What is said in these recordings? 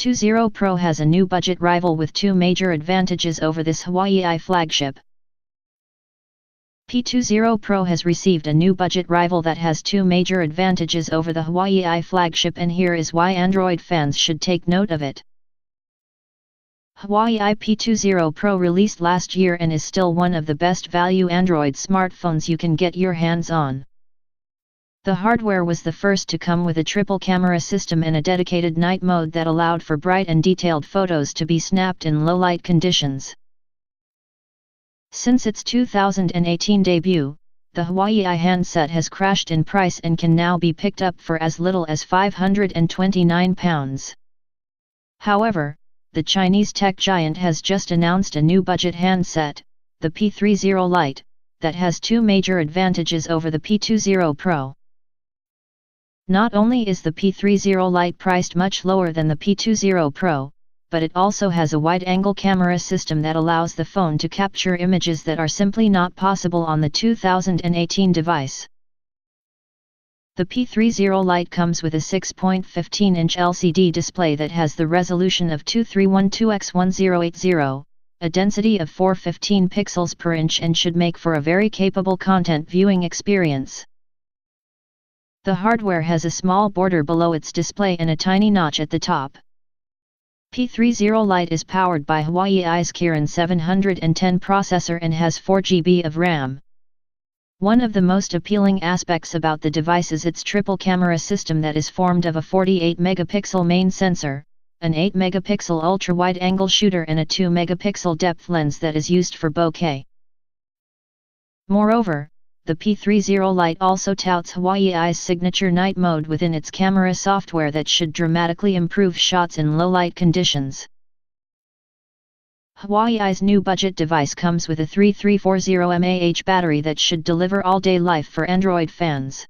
P20 Pro has a new budget rival with two major advantages over this Huawei flagship. P20 Pro has received a new budget rival that has two major advantages over the Huawei flagship, and here is why Android fans should take note of it. Huawei P20 Pro released last year and is still one of the best value Android smartphones you can get your hands on. The hardware was the first to come with a triple camera system and a dedicated night mode that allowed for bright and detailed photos to be snapped in low light conditions. Since its 2018 debut, the Huawei handset has crashed in price and can now be picked up for as little as £529. However, the Chinese tech giant has just announced a new budget handset, the P30 Lite, that has two major advantages over the P20 Pro. Not only is the P30 Lite priced much lower than the P20 Pro, but it also has a wide-angle camera system that allows the phone to capture images that are simply not possible on the 2018 device. The P30 Lite comes with a 6.15-inch LCD display that has the resolution of 2312x1080, a density of 415 pixels per inch, and should make for a very capable content viewing experience. The hardware has a small border below its display and a tiny notch at the top. P30 Lite is powered by Huawei's Kirin 710 processor and has 4 GB of RAM. One of the most appealing aspects about the device is its triple camera system that is formed of a 48-megapixel main sensor, an 8-megapixel ultra-wide-angle shooter and a 2-megapixel depth lens that is used for bokeh. Moreover, the P30 Lite also touts Huawei's signature night mode within its camera software that should dramatically improve shots in low-light conditions. Huawei's new budget device comes with a 3340 mAh battery that should deliver all-day life for Android fans.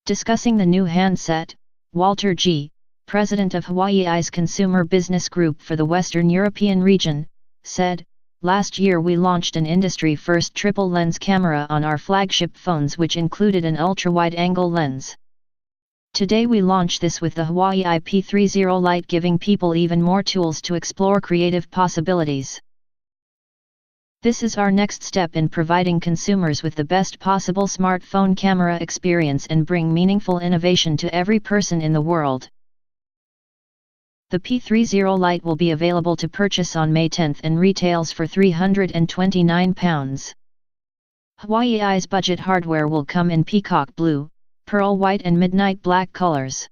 Discussing the new handset, Walter G., president of Huawei's Consumer Business Group for the Western European region, said, "Last year we launched an industry-first triple-lens camera on our flagship phones which included an ultra-wide-angle lens. Today we launch this with the Huawei P30 Lite, giving people even more tools to explore creative possibilities. This is our next step in providing consumers with the best possible smartphone camera experience and bring meaningful innovation to every person in the world." The P30 Lite will be available to purchase on May 10 and retails for £329. Huawei's budget hardware will come in peacock blue, pearl white and midnight black colors.